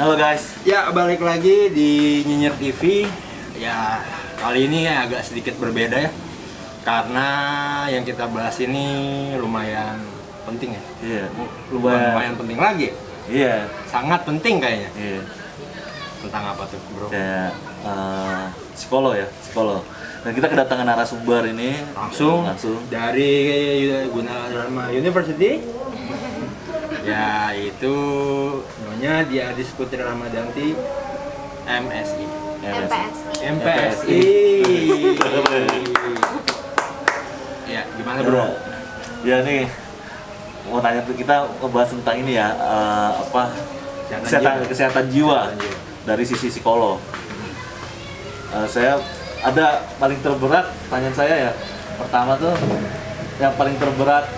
Halo guys. Ya, balik lagi di Nyinyir TV. Ya, kali ini agak sedikit berbeda ya. Karena yang kita bahas ini lumayan penting ya. Iya. Lumayan penting lagi. Iya. Sangat penting kayaknya. Iya. Tentang apa tuh, Bro? Kayak psikolog ya, psikolog. Dan kita kedatangan narasumber ini Langsung dari Gunawarma University. Ya, itu Nyonya Diadis Putri Ramadanti, MSI. MPSI. Ya, gimana bro? Ya nih, mau nanya tuh, kita ngebahas tentang ini ya, kesehatan jiwa dari sisi psikolog. Saya ada paling terberat, pertanyaan saya ya, pertama tuh yang paling terberat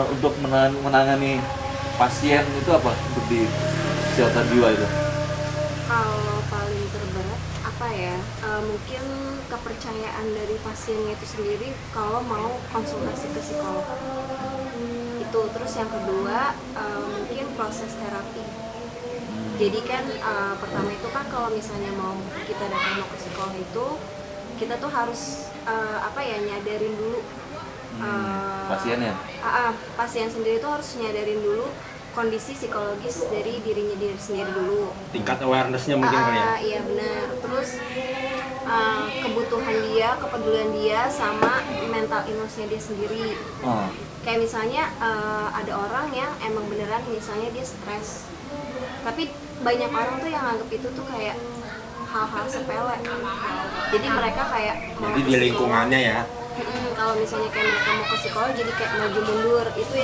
untuk menangani pasien itu apa untuk di kesehatan jiwa itu? Kalau paling terberat apa ya? Mungkin kepercayaan dari pasiennya itu sendiri kalau mau konsultasi ke psikolog. Itu terus yang kedua mungkin proses terapi. Jadi kan pertama itu kan kalau misalnya mau kita datang ke psikolog itu kita tuh harus nyadarin dulu Pasiennya? pasien sendiri tuh harus nyadarin dulu kondisi psikologis dari diri sendiri dulu. Tingkat awareness-nya mungkin kali ya? Iya benar. Terus kebutuhan dia, kepedulian dia sama mental illness-nya dia sendiri. Kayak misalnya ada orang yang emang beneran misalnya dia stres, tapi banyak orang tuh yang anggap itu tuh kayak hal-hal sepele. Jadi mereka kayak Jadi di lingkungannya ya? Kalau misalnya kayak mereka mau ke psikolog jadi kayak maju mundur, itu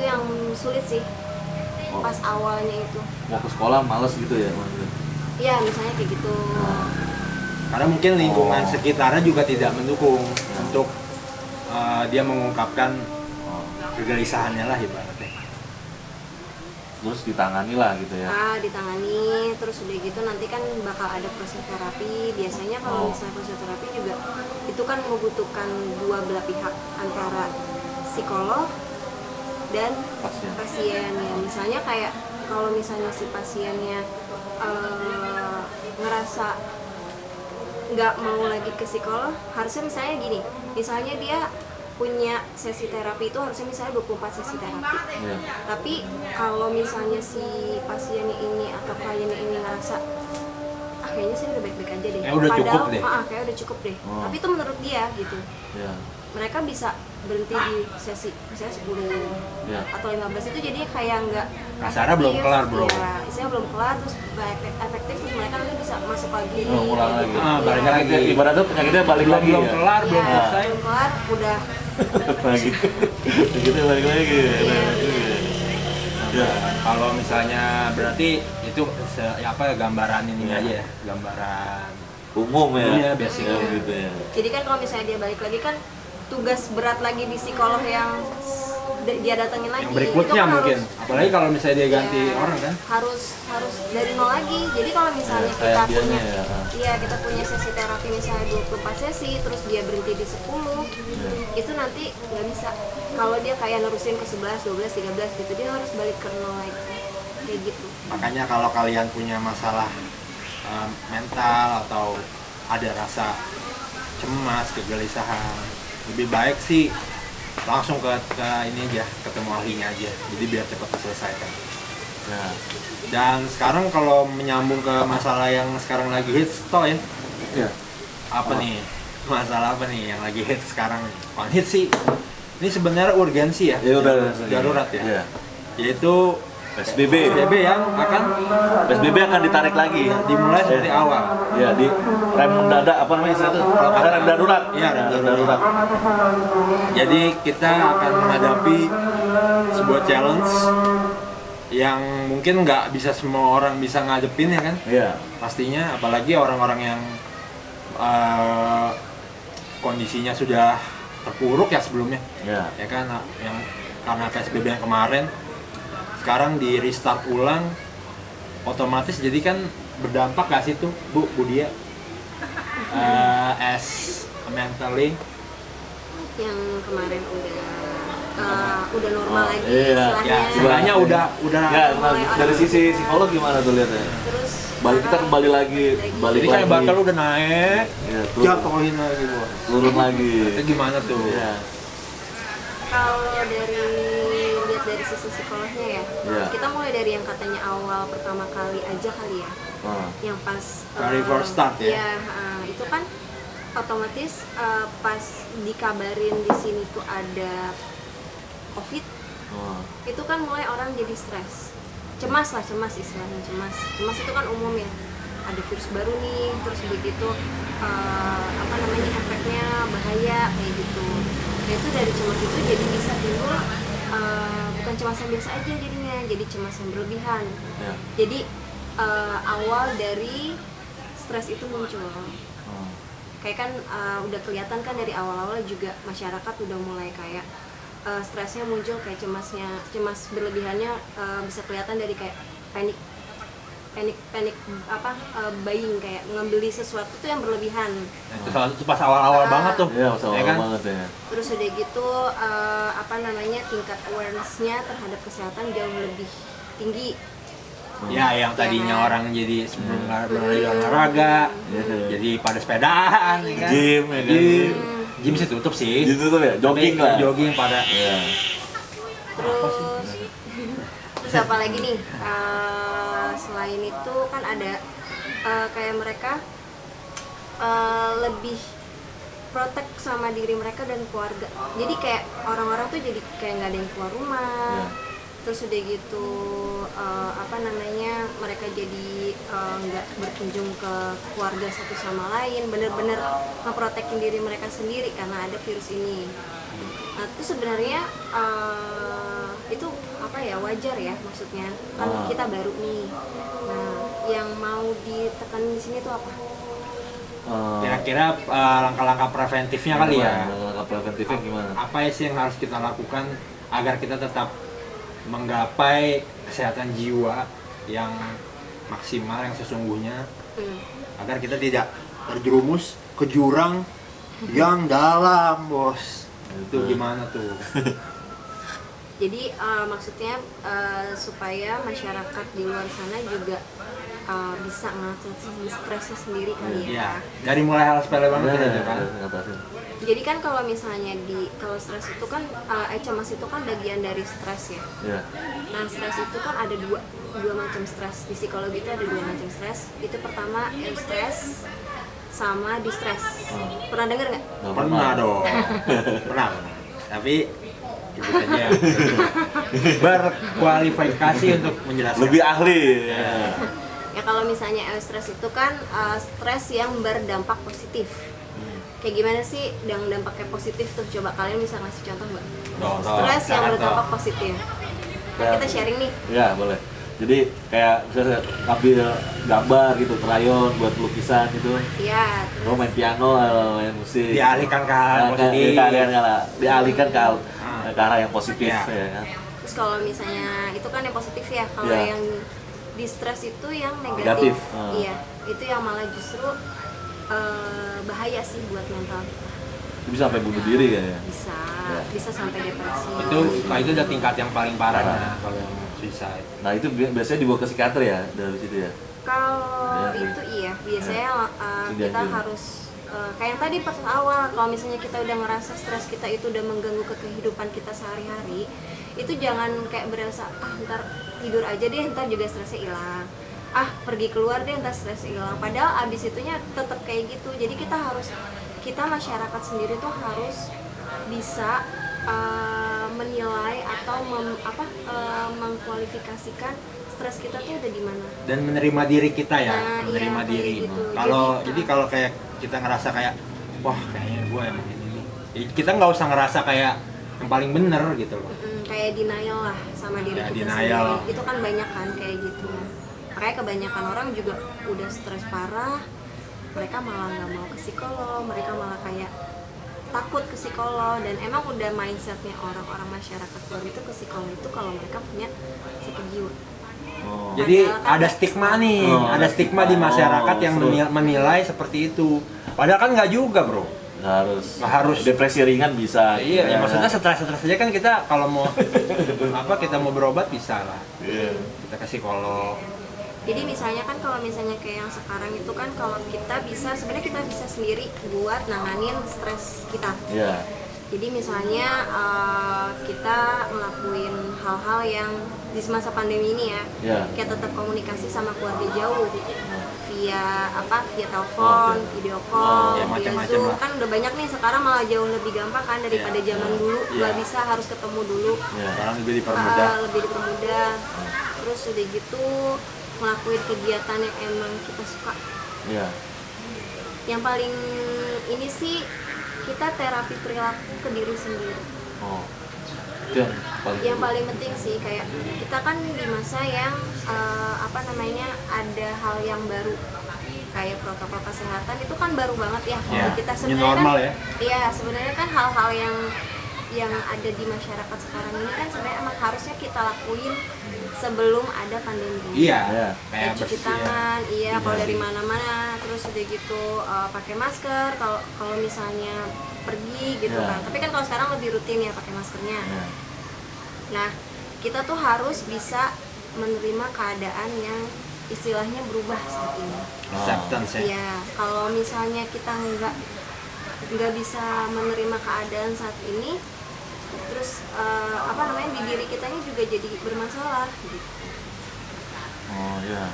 yang sulit sih pas awalnya itu. Mau ke sekolah males gitu ya? Iya misalnya kayak gitu. Karena mungkin lingkungan sekitarnya juga tidak mendukung untuk dia mengungkapkan kegelisahannya lah ibaratnya. Terus ditangani lah gitu ya? Ditangani, terus udah gitu nanti kan bakal ada proses terapi. Biasanya kalau misalnya proses terapi juga itu kan membutuhkan dua belah pihak antara psikolog dan pasien ya. Misalnya kayak kalau misalnya si pasiennya ngerasa nggak mau lagi ke psikolog, harusnya misalnya gini, misalnya dia punya sesi terapi itu harusnya misalnya 24 sesi terapi. Tapi kalau misalnya si pasiennya ini atau kliennya ini ngerasa kayaknya sih udah baik-baik aja deh. Udah cukup deh. Kayak udah cukup deh. Tapi itu menurut dia gitu. Mereka bisa berhenti di sesi misalnya 10 atau 15 itu jadi kayak nggak kasarnya belum kelar bro. Iya, isinya belum kelar terus efektif terus mereka nanti bisa masuk lagi. Pulang lagi. Balik lagi. Ibaratnya penyakitnya balik lagi. Belum kelar, belum selesai. Belum kelar, udah lagi. Begitu balik lagi. Ya, kalau misalnya berarti itu gambaran ini aja ya, gambaran umum ya. Iya, basic gitu ya. Jadi kan kalau misalnya dia balik lagi kan tugas berat lagi di psikolog yang dia datengin lagi. Yang berikutnya kan mungkin, harus, apalagi kalau misalnya dia ganti orang kan. Harus dari nol lagi. Jadi kalau misalnya kita punya sesi terapi misalnya 24 sesi, terus dia berhenti di 10, itu nanti nggak bisa. Kalau dia kayak nerusin ke 11, 12, 13 gitu, dia harus balik ke nol lagi. Kayak gitu. Makanya kalau kalian punya masalah mental atau ada rasa cemas, kegelisahan, lebih baik sih langsung ke ini aja, ketemu ahlinya aja, jadi biar cepat diselesaikan. Dan sekarang kalau menyambung ke masalah yang sekarang lagi hits toh ya, nih masalah apa nih yang lagi hits sekarang nih? Bukan hits sih, ini sebenarnya urgensi ya, darurat ya, yaitu PSBB yang akan ditarik lagi, dimulai seperti awal. Ya, di rem mendadak apa namanya itu? Rem darurat. Iya, rem darurat. Jadi kita akan menghadapi sebuah challenge yang mungkin nggak bisa semua orang bisa ngadepin ya kan? Iya. Pastinya, apalagi orang-orang yang kondisinya sudah terpuruk ya sebelumnya. Ya kan, yang karena PSBB yang kemarin. Sekarang di restart ulang, otomatis jadi kan berdampak gak sih tuh Bu Dia as mentally yang kemarin udah udah normal lagi iya. istilahnya. Ya, sebenarnya udah Ya, nah, dari sisi psikolog gimana tuh lihatnya? Terus Kita kembali lagi, balik jadi kayak lagi. batal udah naik, Ya, jatuhin lagi bos. turun lagi. Itu gimana tuh? Iya. kalau lihat dari sisi psikolognya ya, Iya. kita mulai dari yang katanya awal pertama kali aja kali ya, Nah, yang pas Very first start ya? Iya, itu kan otomatis pas dikabarin di sini tuh ada COVID, nah, itu kan mulai orang jadi stres, cemas istilahnya, cemas itu kan umum ya, ada virus baru nih, terus begitu efeknya bahaya kayak gitu. Nah itu dari cemas itu jadi bisa timbul bukan cemas yang biasa aja jadinya, jadi cemas yang berlebihan. ya. Jadi awal dari stres itu muncul. Hmm. Kayak kan udah kelihatan kan dari awal-awal juga masyarakat udah mulai kayak stresnya muncul, kayak cemas berlebihannya bisa kelihatan dari kayak panik buying, kayak ngebeli sesuatu tuh yang berlebihan. Nah, itu salah satu pas awal-awal banget tuh. Iya, awal Ya kan? banget ya. Terus udah gitu tingkat awareness-nya terhadap kesehatan jauh lebih tinggi. Ya, yang tadinya kan? orang jadi sebelum olahraga, jadi pada sepedaan, ya kan? Gym, ya kan? Gym sih tutup sih. Gitu tuh ya, jogging Tapi lah. Jogging pada. Iya. Terus apa lagi nih? Selain itu kan ada kayak mereka lebih protek sama diri mereka dan keluarga. Jadi kayak orang-orang tuh jadi kayak nggak ada yang keluar rumah. Ya. Terus udah gitu mereka jadi nggak berkunjung ke keluarga satu sama lain, bener-bener ngeprotekin diri mereka sendiri karena ada virus ini. Nah itu sebenarnya itu wajar ya, maksudnya kan kita baru nih. Nah yang mau ditekan di sini tuh apa? Kira-kira langkah-langkah preventifnya kali ya. Langkah preventifnya gimana? Apa sih yang harus kita lakukan agar kita tetap menggapai kesehatan jiwa yang maksimal, yang sesungguhnya, agar kita tidak terjerumus ke jurang yang dalam, bos. Itu gimana tuh? Jadi maksudnya supaya masyarakat di luar sana juga bisa ngatasin stresnya sendiri kali ya. Dari mulai hal sepele banget Ya, aja kan. Jadi kan kalau misalnya kalau stres itu kan cemas itu kan bagian dari stres ya. Ya. Nah stres itu kan ada dua macam stres, di psikologi itu ada dua macam stres. Itu pertama eustress sama distress. Pernah denger nggak? Pernah dong. Pernah. Tapi itu saja yang berkualifikasi untuk menjelaskan. Lebih ahli. Ya. Ya kalau misalnya eustress itu kan stres yang berdampak positif. Kayak gimana sih yang dampaknya positif tuh? Coba kalian bisa ngasih contoh nggak? Stres yang berdampak positif. Nah, kita sharing nih. Ya, boleh. Jadi kayak misalnya ngambil gambar gitu, krayon buat lukisan gitu. Iya. Lo main piano, main musik. Dialihkan ke hal positif. Dialihkan ke arah yang positif Ya. ya kan. Terus kalau misalnya itu kan yang positif ya. Kalau Ya. yang distress itu yang Negatif. negatif. Iya. Itu yang malah justru bahaya sih buat mental kita. Itu bisa sampai bunuh diri ya. Bisa sampai depresi. Itu udah tingkat yang paling parahnya kalau yang suicide. Nah itu biasanya dibawa ke psikiater ya dari situ ya. Kalau Ya, itu iya, biasanya kita Dianjurin. harus kayak yang tadi pas awal, kalau misalnya kita udah ngerasa stres kita itu udah mengganggu ke kehidupan kita sehari-hari, itu jangan kayak berasa ntar tidur aja deh, ntar juga stresnya hilang. Pergi keluar deh, ntar stresnya hilang. Padahal abis itunya tetap kayak gitu. Jadi kita masyarakat sendiri tuh harus bisa menilai atau mengkualifikasikan stres kita tuh udah di mana. Dan menerima diri kita ya, Nah, menerima iya, diri. kayak gitu. Jadi kalau kayak kita ngerasa kayak wah kayaknya gue yang ini, kita nggak usah ngerasa kayak yang paling bener gitu loh. Kayak denial lah sama diri Ya, kita denial. sendiri. Itu kan banyak kan kayak gitu. Makanya kebanyakan orang juga udah stres parah, mereka malah nggak mau ke psikolog, mereka malah kayak takut ke psikolog. Dan emang udah mindsetnya orang-orang masyarakat luar itu ke psikolog itu kalau mereka punya sakit jiwa. Jadi Padahal kan ada stigma nih, ada stigma di masyarakat yang menilai seperti itu. Padahal kan nggak juga bro. nggak harus depresi ringan bisa. Iya, ya maksudnya stres aja kan kita kalau mau kita mau berobat bisa lah. Iya. Kita ke psikolog. Jadi misalnya kan kalau misalnya kayak yang sekarang itu kan kalau kita bisa sebenarnya kita bisa sendiri buat nanganin stres kita. Iya. Jadi misalnya kita ngelakuin hal-hal yang di masa pandemi ini ya, kayak tetap komunikasi sama keluarga jauh via telepon, video call, ya, via macam-macam Zoom lah. kan udah banyak nih sekarang malah jauh lebih gampang kan daripada zaman dulu nggak bisa harus ketemu dulu. Sekarang lebih dipermudah. Lebih dipermudah. Terus udah gitu ngelakuin kegiatan yang emang kita suka. Iya. Yang paling ini sih kita terapi perilaku ke diri sendiri. Oh. Itu Yang paling penting sih kayak kita kan di masa yang ada hal yang baru kayak protokol kesehatan itu kan baru banget ya. Kita New sebenarnya normal kan, ya. Iya, sebenarnya kan hal-hal yang ada di masyarakat sekarang ini kan sebenarnya emang harusnya kita lakuin sebelum ada pandemi. Iya. Kayak cuci tangan, kalau dari mana-mana, terus udah gitu pakai masker kalau misalnya pergi gitu kan. Tapi kan kalau sekarang lebih rutin ya pakai maskernya. Nah, kita tuh harus bisa menerima keadaan yang istilahnya berubah saat ini. Acceptance ya. Iya, kalau misalnya kita nggak bisa menerima keadaan saat ini, terus di diri kitanya juga jadi bermasalah gitu. Oh iya.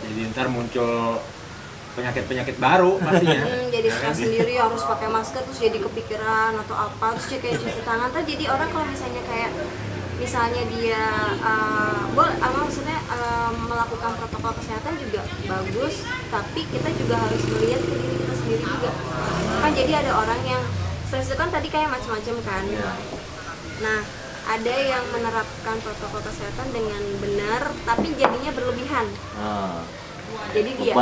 Jadi ntar muncul penyakit baru pastinya. Jadi stres sendiri harus pakai masker terus jadi kepikiran atau apa terus kayak cuci tangan tuh jadi orang kalau misalnya kayak dia melakukan protokol kesehatan juga bagus, tapi kita juga harus melihat ke diri kita sendiri juga. Kan jadi ada orang yang stres itu kan tadi kayak macam-macam kan. Nah, ada yang menerapkan protokol kesehatan dengan benar tapi jadinya berlebihan. Jadi dia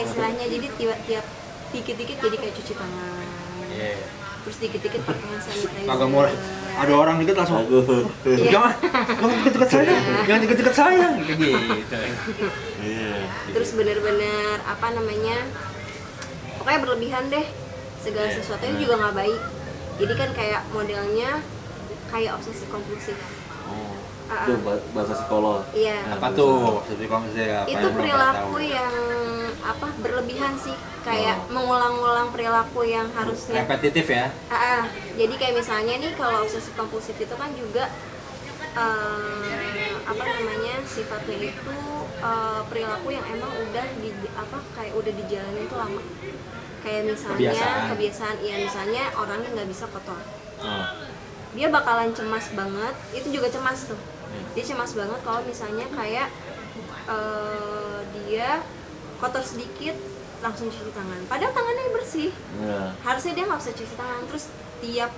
istilahnya jadi tiap dikit-dikit jadi kayak cuci tangan. Terus dikit-dikit pakai hand sanitizer. Kagak mulai. Ada orang dikit langsung. Jangan deket-deket saya. Jangan deket-deket saya gitu. Terus benar-benar pokoknya berlebihan deh. Segala sesuatunya juga nggak baik. Jadi kan kayak modelnya kayak obsesi kompulsif. Itu bahasa psikolog. Iya. Apa tuh? Obsesi kompulsif apa? Itu perilaku yang berlebihan sih, kayak mengulang-ulang perilaku yang harusnya repetitif ya. Jadi kayak misalnya nih kalau obsesi kompulsif itu kan juga sifatnya itu perilaku yang emang udah udah dijalani itu lama. Kayak misalnya kebiasaan misalnya orangnya nggak bisa kotor. Dia bakalan cemas banget, itu juga cemas tuh. Dia cemas banget kalau misalnya kayak dia kotor sedikit langsung cuci tangan. Padahal tangannya bersih. Harusnya dia nggak usah cuci tangan. Terus tiap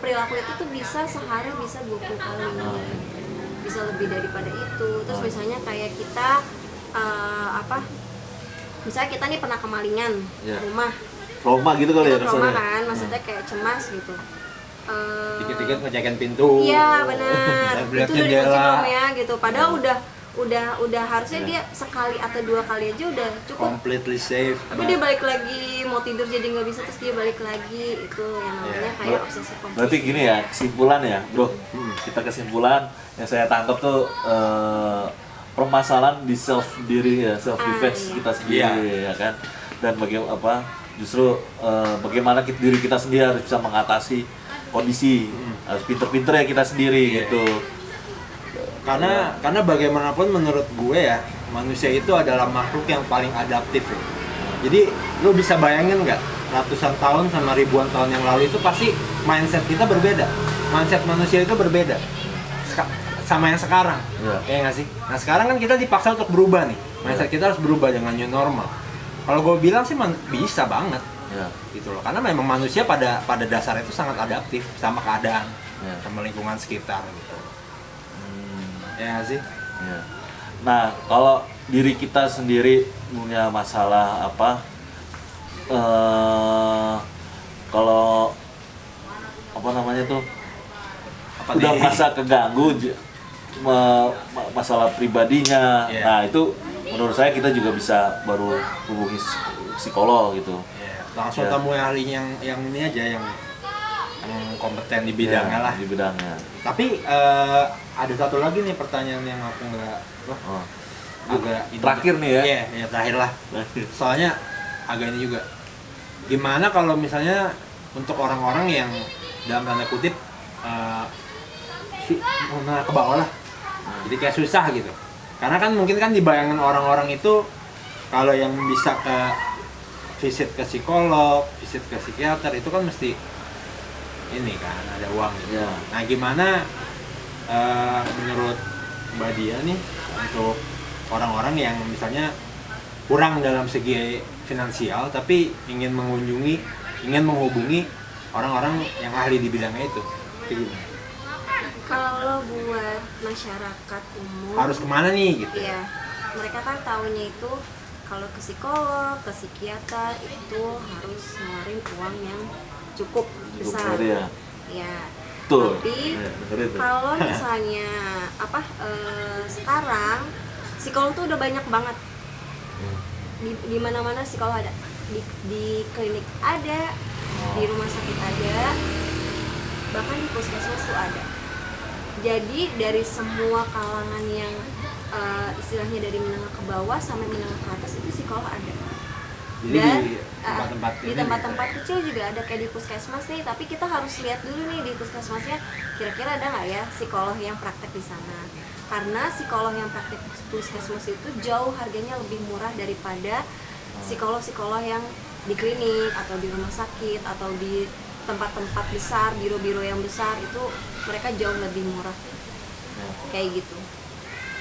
perilaku itu tuh bisa sehari bisa 20 kali. Bisa lebih daripada itu. Terus misalnya kayak kita misalnya kita nih pernah kemalingan rumah. Trauma gitu kali ya Trauma rasanya. kan, maksudnya kayak cemas gitu. Dikit-dikit ngecekin pintu. Iya benar. Lihat Itu udah dikunci jendela. belum ya gitu. Padahal udah harusnya dia sekali atau 2 kali aja udah cukup. Completely safe. Tapi dia balik lagi mau tidur jadi nggak bisa terus dia balik lagi, itu yang namanya kayak obsesi kompulsif. Berarti gini ya, kesimpulan ya bro, kita kesimpulan yang saya tangkap tuh permasalahan di self diri ya, self defense kita sendiri ya kan, dan justru bagaimana diri kita sendiri harus bisa mengatasi kondisi, harus pinter-pinter ya kita sendiri gitu. Karena bagaimanapun menurut gue ya, manusia itu adalah makhluk yang paling adaptif ya. Jadi lu bisa bayangin nggak, ratusan tahun sama ribuan tahun yang lalu itu pasti mindset kita berbeda, mindset manusia itu berbeda sama yang sekarang. Ya nggak sih? Nah sekarang kan kita dipaksa untuk berubah nih, mindset kita harus berubah dengan new normal. Kalau gue bilang sih bisa banget, gitu loh. Karena memang manusia pada dasarnya itu sangat adaptif sama keadaan, sama lingkungan sekitar gitu. Ya sih. Nah, kalau diri kita sendiri punya masalah kalau udah merasa keganggu masalah pribadinya, nah itu menurut saya kita juga bisa baru hubungi psikolog gitu. langsung Ya. temui ahli yang ini aja yang kompeten di bidangnya Ya, lah. di bidangnya. Tapi ada satu lagi nih pertanyaan yang aku nggak Oh. agak ini. Terakhir nih ya. Iya, ya terakhir lah. Terakhir. Soalnya agak ini juga. Gimana kalau misalnya untuk orang-orang yang dalam tanda kutip menengah ke bawah lah. Jadi kayak susah gitu. Karena kan mungkin kan dibayangkan orang-orang itu kalau yang bisa ke visit ke psikolog, visit ke psikiater itu kan mesti ini kan ada uang gitu. Ya. Nah gimana menurut Mbak Dia nih untuk orang-orang yang misalnya kurang dalam segi finansial tapi ingin menghubungi orang-orang yang ahli di bidangnya itu gimana? Kalau buat masyarakat umum Harus kemana nih gitu? Iya, mereka kan tahunya itu kalau ke psikolog, ke psikiater itu harus ngeluarin uang yang cukup besar. Ya. Ya. Betul. Tapi Ya, bener itu. kalau misalnya sekarang psikolog tuh udah banyak banget. Di mana-mana psikolog ada. Di klinik ada, di rumah sakit ada, bahkan di puskesmas tuh ada. Jadi dari semua kalangan yang istilahnya dari menengah ke bawah sampai menengah ke atas itu psikolog ada. Jadi Dan di tempat-tempat di tempat-tempat kecil juga ada kayak di puskesmas nih, tapi kita harus lihat dulu nih di puskesmasnya kira-kira ada nggak ya psikolog yang praktek di sana. Karena psikolog yang praktek di puskesmas itu jauh harganya lebih murah daripada psikolog-psikolog yang di klinik atau di rumah sakit atau di tempat-tempat besar, biro-biro yang besar itu mereka jauh lebih murah. Kayak gitu.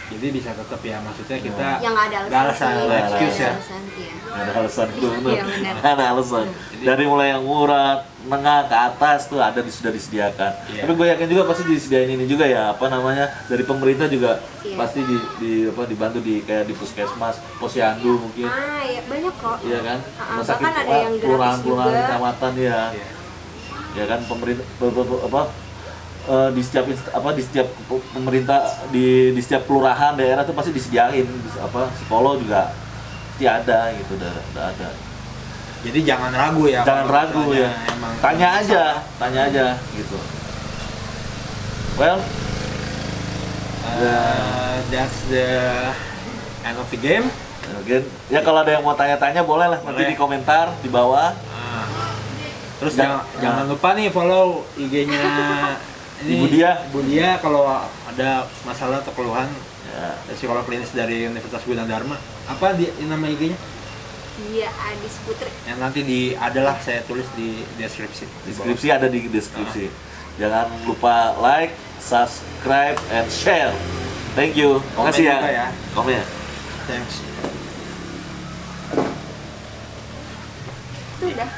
Jadi bisa tetap ya maksudnya kita Yang nggak ada nggak alasan sih, nggak ada nggak excuse ya. alasan, iya. Nggak ada alasan itu bener. Iya, benar. Nggak ada alasan. Dari mulai yang murah, menengah ke atas tuh ada sudah disediakan. Iya. Tapi gue yakin juga pasti disediain ini juga ya, apa namanya, dari pemerintah juga Iya. pasti dibantu di kayak di puskesmas, posyandu mungkin. Iya banyak kok. Iya kan? Rumah sakit Bahkan ada yang gratis kelurahan-kelurahan juga. kecamatan ya. Iya. Ya kan pemerintah di setiap di setiap pemerintah di setiap kelurahan daerah tuh pasti disediain psikolog juga pasti ada gitu, udah ada. Jadi jangan ragu ya. Jangan kalau ragu misalnya ya. Emang Tanya aja gitu. Well, that's the end of the game. again, ya kalau ada yang mau tanya-tanya boleh lah nanti Boleh. di komentar di bawah. Terus Dan- jangan lupa nih follow IG-nya Ibu Dia. Ibu Dia kalau ada masalah atau keluhan Ya, psikolog klinis dari Universitas Gunadarma. Apa nama IG-nya? Iya, Adis Putri. Yang nanti adalah saya tulis di deskripsi. deskripsi ada di deskripsi. Jangan lupa like, subscribe, and share. Thank you. Komen Makasih juga ya. Komen. Thanks. Itu udah.